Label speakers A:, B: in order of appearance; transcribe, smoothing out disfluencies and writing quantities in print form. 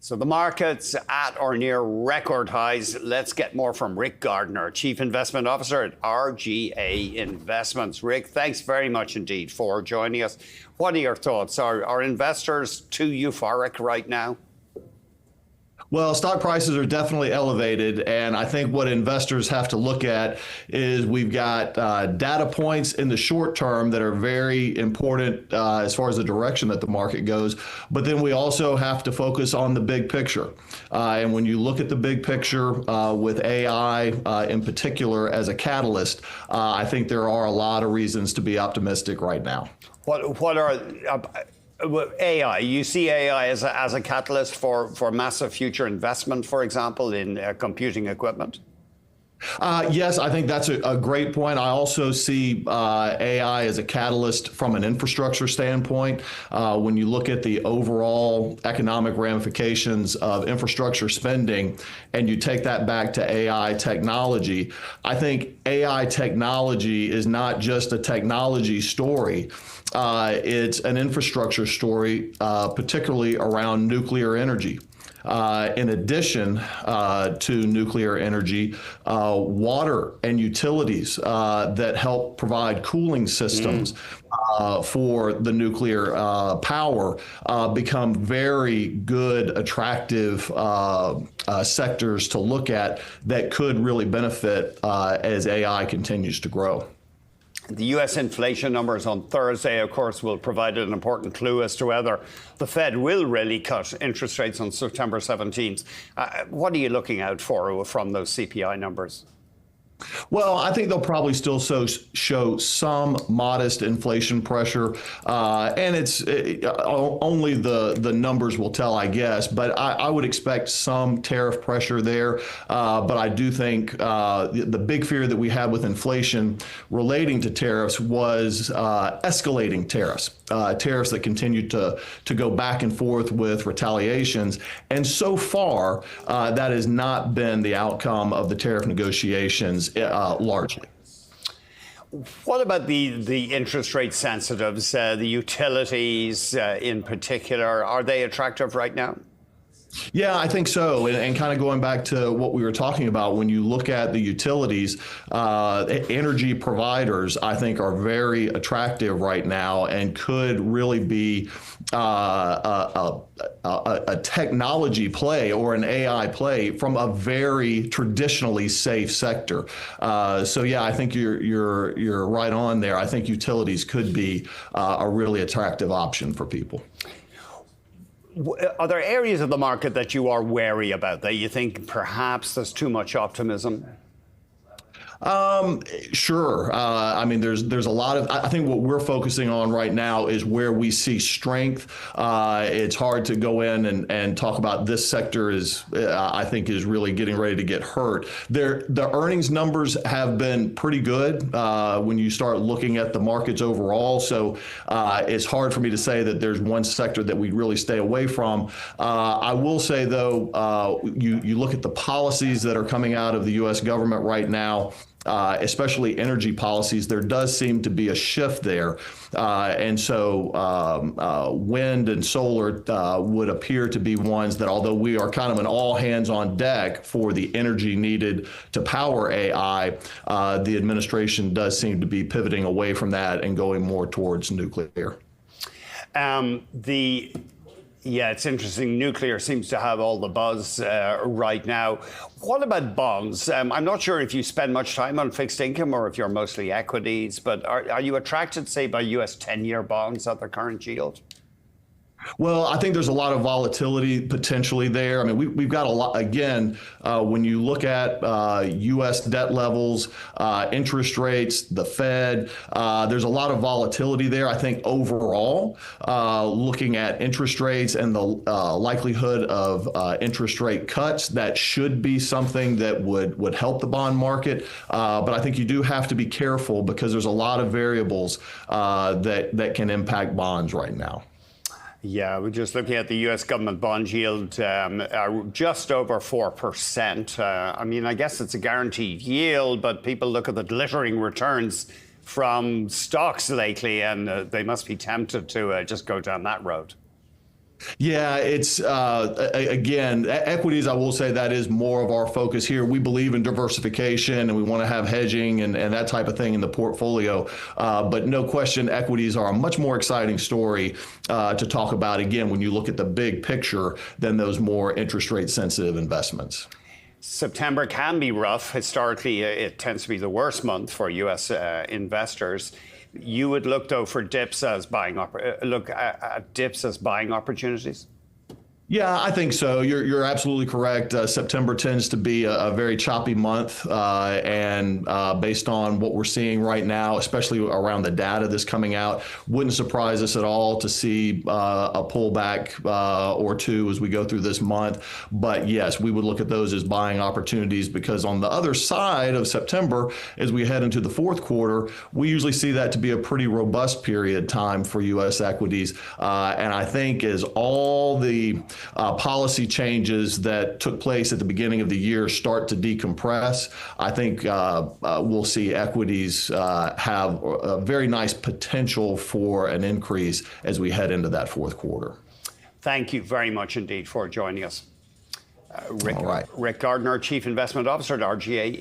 A: So the market's at or near record highs. Let's get more from Rick Gardner, Chief Investment Officer at RGA Investments. Rick, thanks very much indeed for joining us. What are your thoughts? Are investors too euphoric right now?
B: Well, stock prices are definitely elevated, and I think what investors have to look at is we've got data points in the short term that are very important as far as the direction that the market goes, but then we also have to focus on the big picture. And when you look at the big picture with AI in particular as a catalyst, I think there are a lot of reasons to be optimistic right now.
A: What are AI? You see AI as a catalyst for massive future investment, for example, in computing equipment?
B: Yes, I think that's a great point. I also see AI as a catalyst from an infrastructure standpoint. When you look at the overall economic ramifications of infrastructure spending and you take that back to AI technology, I think AI technology is not just a technology story. It's an infrastructure story, particularly around nuclear energy. In addition to nuclear energy, water and utilities that help provide cooling systems for the nuclear power become very good, attractive sectors to look at that could really benefit as AI continues to grow.
A: The U.S. inflation numbers on Thursday, of course, will provide an important clue as to whether the Fed will really cut interest rates on September 17th. What are you looking out for from those CPI numbers?
B: Well, I think they'll probably still show some modest inflation pressure, and it's only the numbers will tell, I guess. But I would expect some tariff pressure there. But I do think the big fear that we had with inflation relating to tariffs was escalating tariffs. Tariffs that continued to go back and forth with retaliations. And so far, that has not been the outcome of the tariff negotiations largely.
A: What about the interest rate sensitives, the utilities in particular? Are they attractive right now?
B: Yeah, I think so. And kind of going back to what we were talking about, when you look at the utilities, energy providers, I think, are very attractive right now and could really be a technology play or an AI play from a very traditionally safe sector. So yeah, I think you're right on there. I think utilities could be a really attractive option for people.
A: Are there areas of the market that you are wary about, that you think perhaps there's too much optimism?
B: Sure. I mean, there's a lot of, I think what we're focusing on right now is where we see strength. It's hard to go in and talk about this sector I think is really getting ready to get hurt. The earnings numbers have been pretty good when you start looking at the markets overall. So it's hard for me to say that there's one sector that we really stay away from. I will say, though, you look at the policies that are coming out of the U.S. government right now, especially energy policies, there does seem to be a shift there. And so wind and solar would appear to be ones that, although we are kind of an all hands on deck for the energy needed to power AI, the administration does seem to be pivoting away from that and going more towards nuclear.
A: Yeah, it's interesting. Nuclear seems to have all the buzz right now. What about bonds? I'm not sure if you spend much time on fixed income or if you're mostly equities, but are you attracted, say, by U.S. 10-year bonds at their current yield?
B: Well, I think there's a lot of volatility potentially there. I mean, we've got a lot, again, when you look at U.S. debt levels, interest rates, the Fed, there's a lot of volatility there. I think overall, looking at interest rates and the likelihood of interest rate cuts, that should be something that would help the bond market. But I think you do have to be careful because there's a lot of variables that can impact bonds right now.
A: Yeah, we're just looking at the U.S. government bond yield, just over 4%. I mean, I guess it's a guaranteed yield, but people look at the glittering returns from stocks lately, and they must be tempted to just go down that road.
B: Yeah, it's again, equities, I will say that is more of our focus here. We believe in diversification and we want to have hedging and that type of thing in the portfolio. But no question, equities are a much more exciting story to talk about, again, when you look at the big picture than those more interest rate sensitive investments.
A: September can be rough. Historically, it tends to be the worst month for U.S. Investors. You would look, though, for dips as buying dips as buying opportunities?
B: Yeah, I think so. You're absolutely correct. September tends to be a very choppy month, and based on what we're seeing right now, especially around the data that's coming out, wouldn't surprise us at all to see a pullback or two as we go through this month. But yes, we would look at those as buying opportunities because on the other side of September, as we head into the fourth quarter, we usually see that to be a pretty robust period time for U.S. equities. And I think as all the policy changes that took place at the beginning of the year start to decompress, I think we'll see equities have a very nice potential for an increase as we head into that fourth quarter.
A: Thank you very much indeed for joining us.
B: All right.
A: Rick Gardner, Chief Investment Officer at RGA